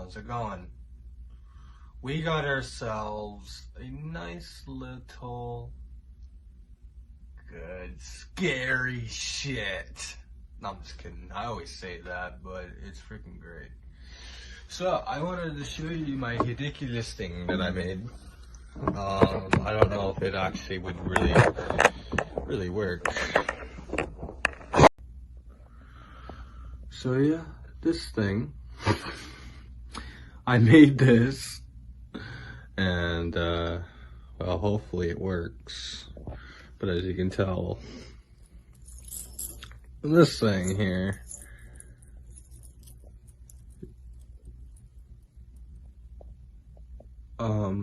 how's it going? We got ourselves a nice little good scary shit. No, I'm just kidding. I always say that, but it's freaking great. So I wanted to show you my ridiculous thing that I made. I don't know if it actually would really work. So yeah, this thing, I made this, and well, hopefully it works. But as you can tell, this thing here, what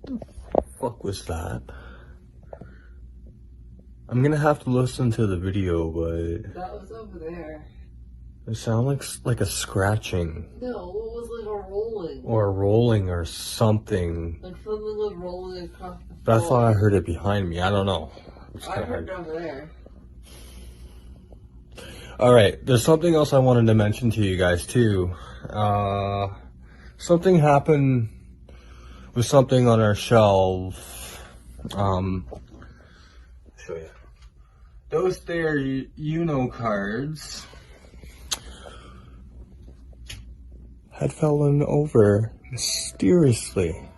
the fuck was that? I'm gonna have to listen to the video, but that was over there. It sounded like a scratching. No, it was like a rolling. Or a rolling or something. Like something was rolling across the floor. But I thought I heard it behind me. I don't know. I heard it over there. Alright, there's something else I wanted to mention to you guys too. Something happened with something on our shelf. Show you. Those there Uno cards had fallen over mysteriously.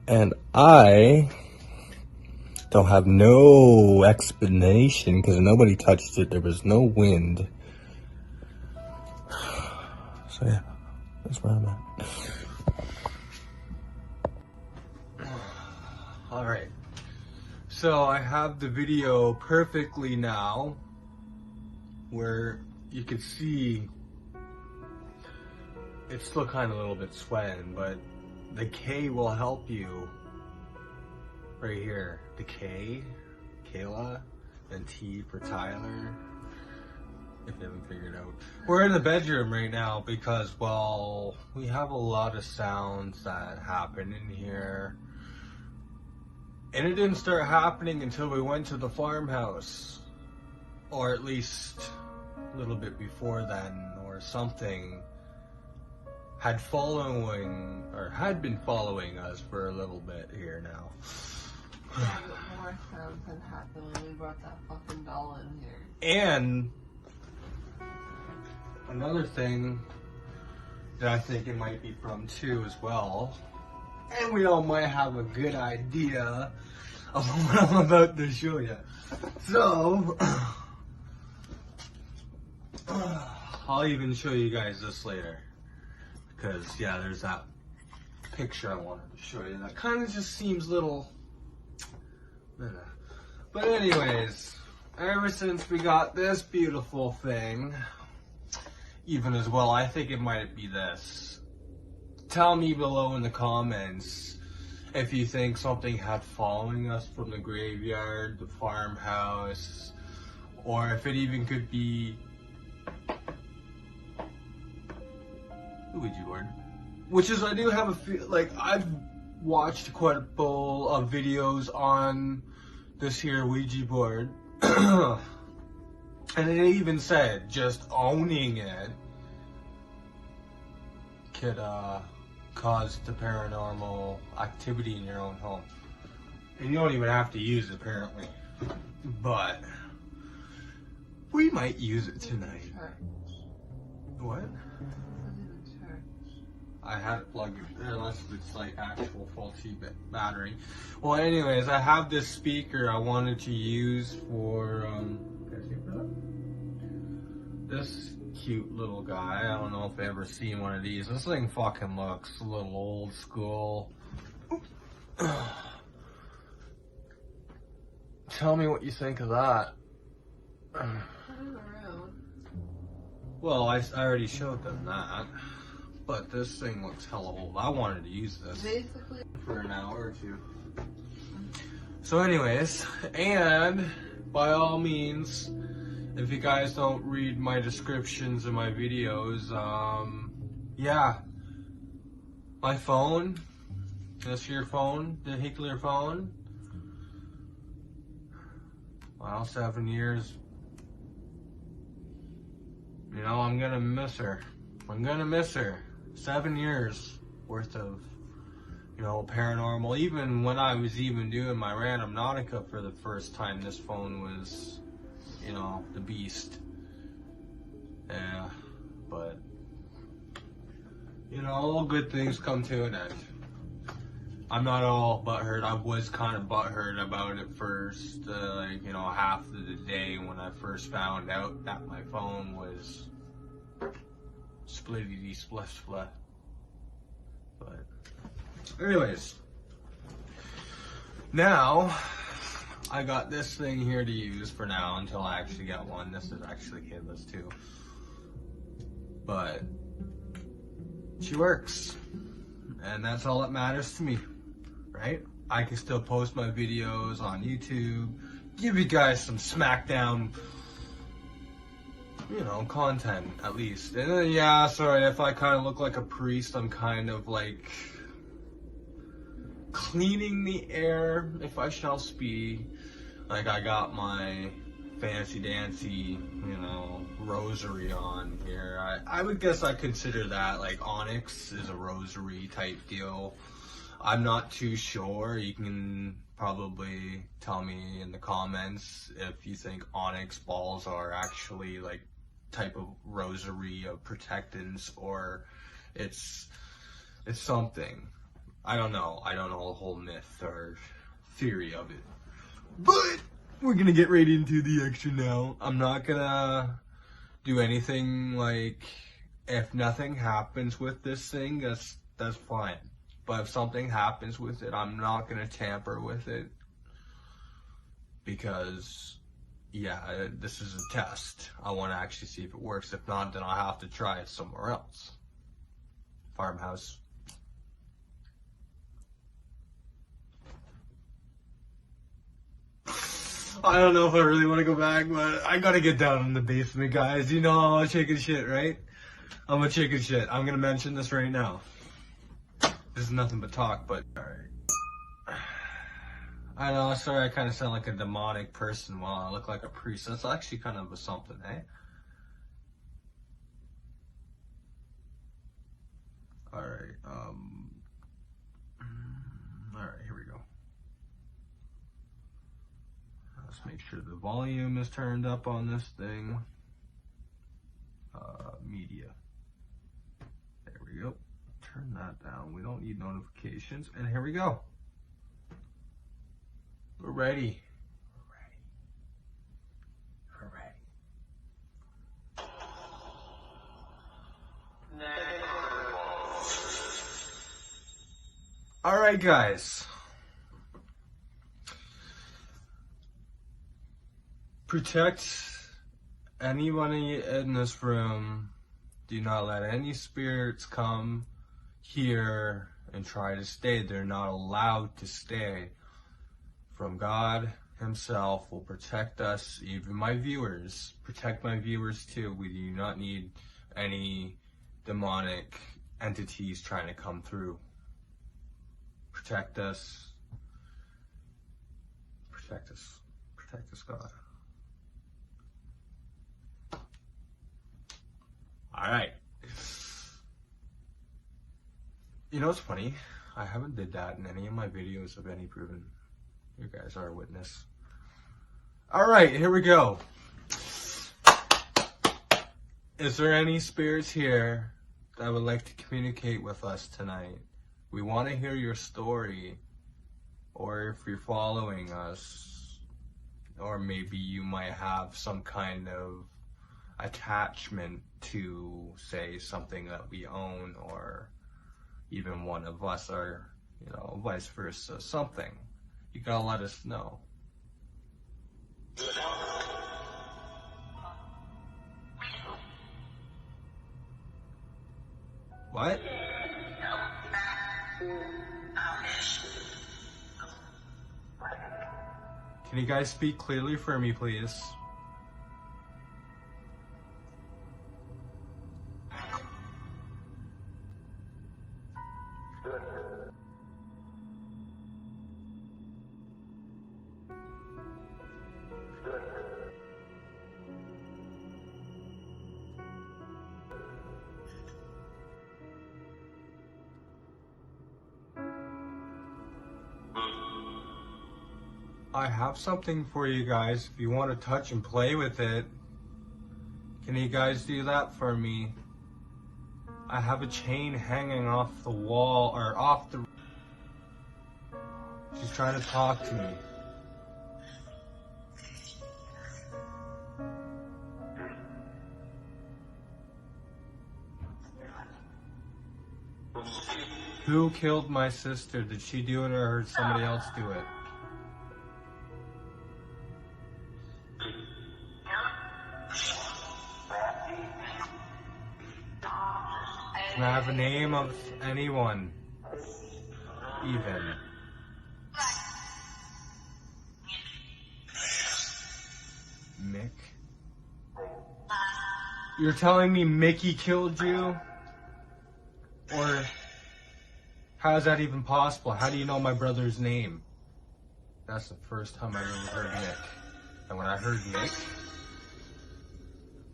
And I don't have no explanation because nobody touched it. There was no wind. So yeah, that's where I'm at. Alright. So I have the video perfectly now where you can see it's still kind of a little bit sweating, but the K will help you right here. The K, Kayla, and T for Tyler, if you haven't figured out. We're in the bedroom right now because, well, we have a lot of sounds that happen in here. And it didn't start happening until we went to the farmhouse. Or at least a little bit before then, or something had been following us for a little bit here now. Yeah, but more sounds had happened when we brought that fucking doll in here. And another thing that I think it might be from too as well, and we all might have a good idea of what I'm about to show you. So, I'll even show you guys this later. Because, yeah, there's that picture I wanted to show you. That kind of just seems little... But anyways, ever since we got this beautiful thing, even as well, I think it might be this. Tell me below in the comments if you think something had following us from the graveyard, the farmhouse, or if it even could be the Ouija board. Which is, I do have a feel, like, I've watched quite a couple of videos on this here Ouija board. And it even said just owning it could cause the paranormal activity in your own home. And you don't even have to use it apparently. But we might use it tonight. What? I had it plugged in, unless it's like actual faulty battery. Well, anyways, I have this speaker I wanted to use for, this cute little guy. I don't know if I've ever seen one of these. This thing fucking looks a little old school. Tell me what you think of that. Well, I already showed them that. But this thing looks hella old. I wanted to use this basically for an hour or two. So anyways, and by all means, if you guys don't read my descriptions of my videos, yeah, my phone, this your phone, the Hickler phone, well, 7 years, You know, I'm gonna miss her. I'm gonna miss her. 7 years worth of, you know, paranormal. Even when I was even doing my Random Nautica for the first time, this phone was, you know, the beast. Yeah, but, you know, all good things come to an end. I'm not all butthurt. I was kind of butthurt about it first, like, you know, half of the day when I first found out that my phone was splittity split split. But anyways, now I got this thing here to use for now until I actually get one. This is actually kidless too, but she works, and that's all that matters to me, right? I can still post my videos on YouTube, give you guys some SmackDown, you know, content at least. And then, yeah, sorry if I kind of look like a priest. I'm kind of like cleaning the air, if I shall speak. Like, I got my fancy dancy, you know, rosary on here. I would guess I consider that like onyx is a rosary type deal. I'm not too sure. You can probably tell me in the comments if you think onyx balls are actually like type of rosary of protectance, or it's something. I don't know. I don't know the whole myth or theory of it. But we're gonna get right into the action now. I'm not gonna do anything like, if nothing happens with this thing, that's fine. But if something happens with it, I'm not gonna tamper with it, because yeah, this is a test. I want to actually see if it works. If not, then I'll have to try it somewhere else. Farmhouse. I don't know if I really want to go back, but I gotta get down in the basement, guys. You know I'm a chicken shit, right? I'm a chicken shit. I'm gonna mention this right now. This is nothing but talk, but alright. I know, sorry, I kind of sound like a demonic person while I look like a priest. That's actually kind of a something, eh? Alright, alright, here we go. Let's make sure the volume is turned up on this thing. Media. There we go. Turn that down. We don't need notifications. And here we go. We're ready. We're ready. Alright, guys. Protect anybody in this room. Do not let any spirits come here and try to stay. They're not allowed to stay. From God Himself will protect us, even my viewers. Protect my viewers too. We do not need any demonic entities trying to come through. Protect us. Protect us. Protect us, God. Alright. You know what's funny? I haven't did that in any of my videos of any proven. You guys are a witness. Alright, here we go. Is there any spirits here that would like to communicate with us tonight? We want to hear your story. Or if you're following us, or maybe you might have some kind of attachment to, say, something that we own, or even one of us, or, you know, vice versa, something. You gotta let us know. What? Can you guys speak clearly for me, please? I have something for you guys if you want to touch and play with it. Can you guys do that for me? I have a chain hanging off the wall, or off the... She's trying to talk to me. Who killed my sister? Did she do it or did somebody else do it? Can I have a name of anyone? Even. Mick? You're telling me Mickey killed you? Or how is that even possible? How do you know my brother's name? That's the first time I've ever heard Mick. And when I heard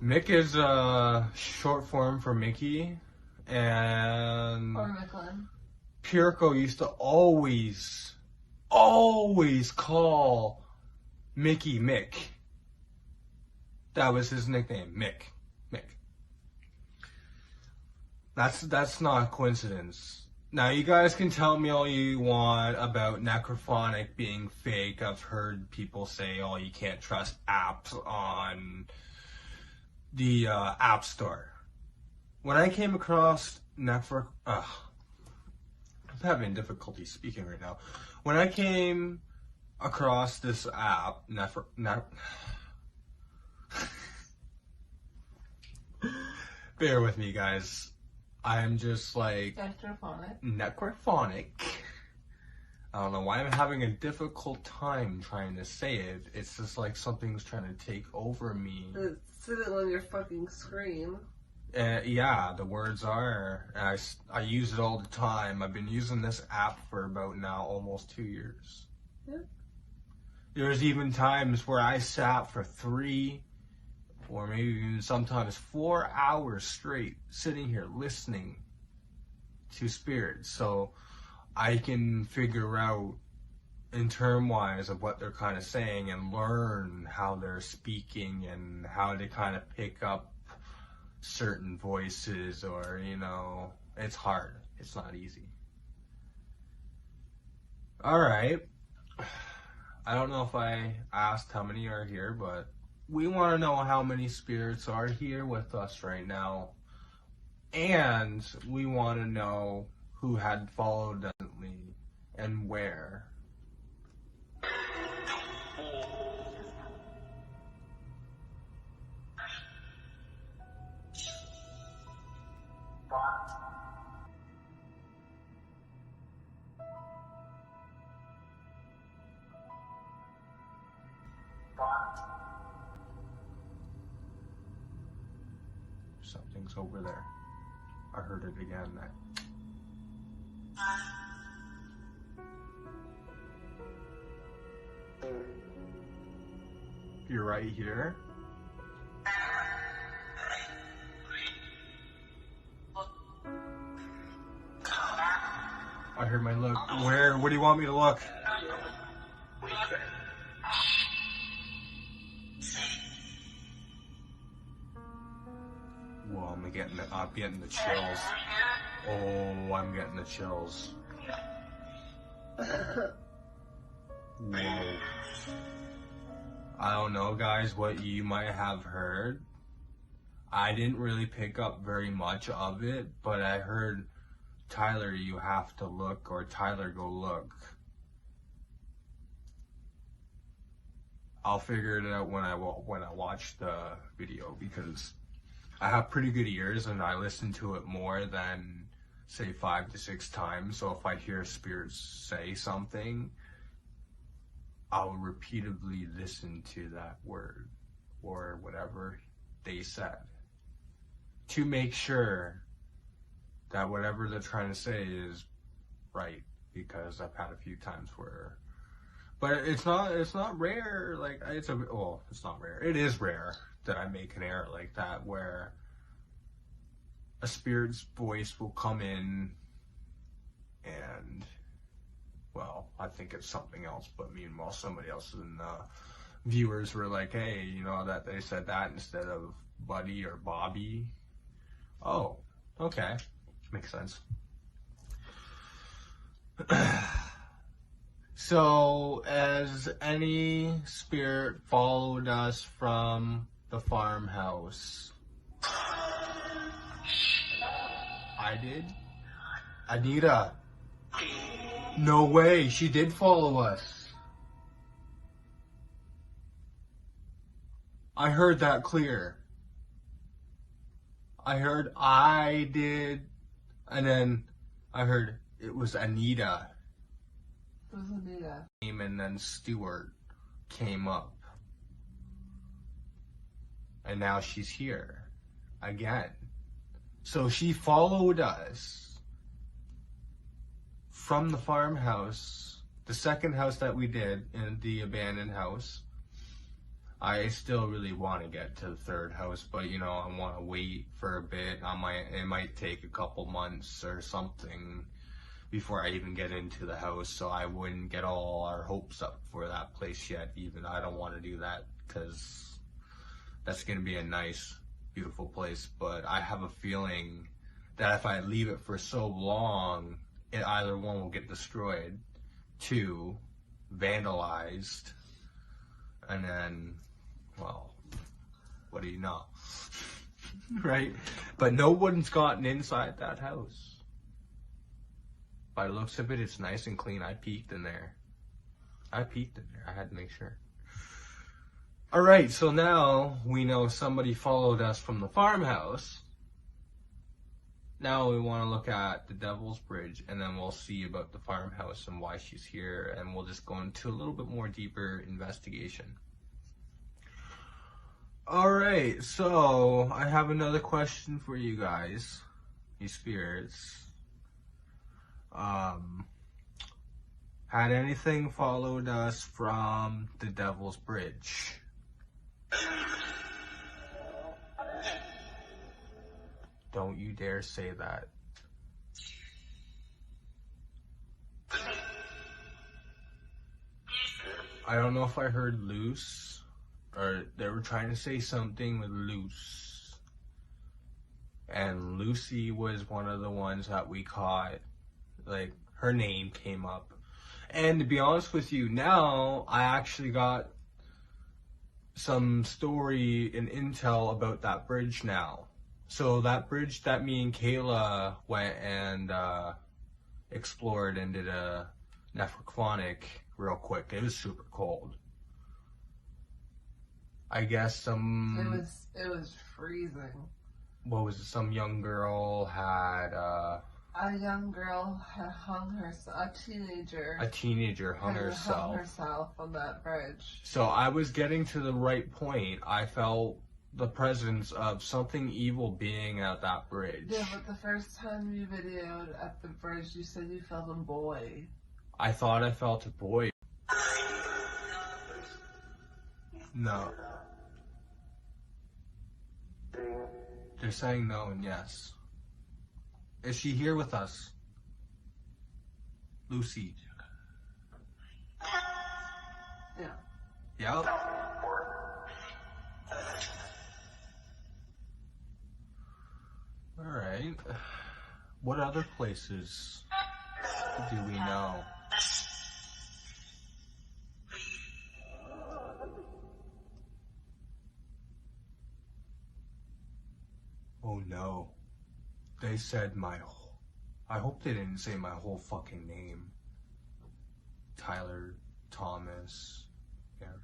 Mick is short form for Mickey. And Or Micklin. Pirko used to always call Mickey Mick. That was his nickname, Mick. That's not a coincidence. Now you guys can tell me all you want about necrophonic being fake. I've heard people say, oh, you can't trust apps on the App Store. When I came across I'm having difficulty speaking right now. When I came across this app, bear with me, guys. I'm just like... Necrophonic. I don't know why I'm having a difficult time trying to say it. It's just like something's trying to take over me. It's sitting on your fucking screen. Yeah, the words are. I use it all the time. I've been using this app for about now almost 2 years. Yeah. There's even times where I sat for 3 or maybe even sometimes 4 hours straight sitting here listening to spirits, so I can figure out in term wise of what they're kind of saying and learn how they're speaking and how to kind of pick up certain voices, or it's hard. It's not easy. Alright, I don't know if I asked how many are here, but we want to know how many spirits are here with us right now. And we want to know who had followed Dudley and where. Something's over there. I heard it again. You're right here. I heard my look. Where? What do you want me to look? Whoa, I'm getting the chills. Oh, I'm getting the chills. Whoa. I don't know, guys, what you might have heard. I didn't really pick up very much of it, but I heard, Tyler, you have to look, or Tyler, go look. I'll figure it out when I watch the video, because I have pretty good ears and I listen to it more than, say, 5 to 6 times. So if I hear spirits say something, I'll repeatedly listen to that word or whatever they said to make sure that whatever they're trying to say is right, because I've had a few times where, but it's not rare. Like it's not rare. It is rare that I make an error like that, where a spirit's voice will come in and, well, I think it's something else, but meanwhile somebody else in the viewers were like, hey, you know that they said that instead of Buddy or Bobby. Oh, okay, makes sense. So, as any spirit followed us from the farmhouse? I did? Anita? No way, she did follow us. I heard that clear. I heard I did, and then I heard it was Anita. It was Anita. And then Stuart came up. And now she's here again. So she followed us from the farmhouse, the second house that we did in the abandoned house. I still really want to get to the third house, but you know, I want to wait for a bit. It might take a couple months or something before I even get into the house, so I wouldn't get all our hopes up for that place yet. Even I don't want to do that because that's going to be a nice, beautiful place, but I have a feeling that if I leave it for so long, it either one will get destroyed, two, vandalized, and then, well, what do you know? Right? But no one's gotten inside that house. By the looks of it, it's nice and clean. I peeked in there. I had to make sure. Alright, so now we know somebody followed us from the farmhouse. Now we want to look at the Devil's Bridge, and then we'll see about the farmhouse and why she's here, and we'll just go into a little bit more deeper investigation. Alright, so I have another question for you guys, you spirits. Had anything followed us from the Devil's Bridge? Don't you dare say that. I don't know if I heard loose, or they were trying to say something with loose. And Lucy was one of the ones that we caught. Like, her name came up. And to be honest with you, now I actually got some story and intel about that bridge now. So that bridge that me and Kayla went and explored and did a necrophonic real quick. It was super cold. I guess It was freezing. What was it? Some young girl had a young girl had hung herself. A teenager hung herself on that bridge. So I was getting to the right point. I felt the presence of something evil being at that bridge. Yeah, but the first time you videoed at the bridge, you said you felt a boy. I thought I felt a boy. No. They're saying no and yes. Is she here with us? Lucy. Yeah. Yep. Alright. What other places do we know? Oh no. They said I hope they didn't say my whole fucking name. Tyler, Thomas, Eric.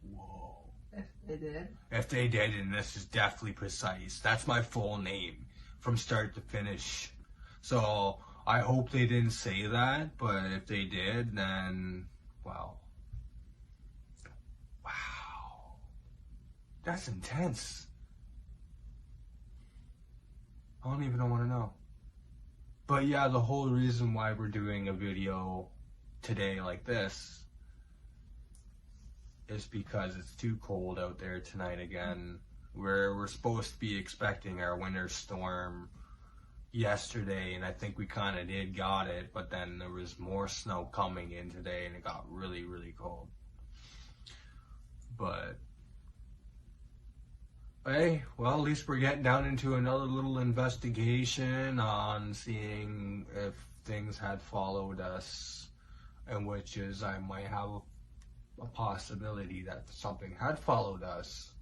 Whoa. If they did. If they did, and this is definitely precise. That's my full name from start to finish. So I hope they didn't say that, but if they did, then, wow. Wow. That's intense. I don't even want to know. But yeah, the whole reason why we're doing a video today like this is because it's too cold out there tonight again. We're supposed to be expecting our winter storm yesterday, and I think we kind of did got it, but then there was more snow coming in today, and it got really, really cold. But hey, well, at least we're getting down into another little investigation on seeing if things had followed us, and which is I might have a possibility that something had followed us.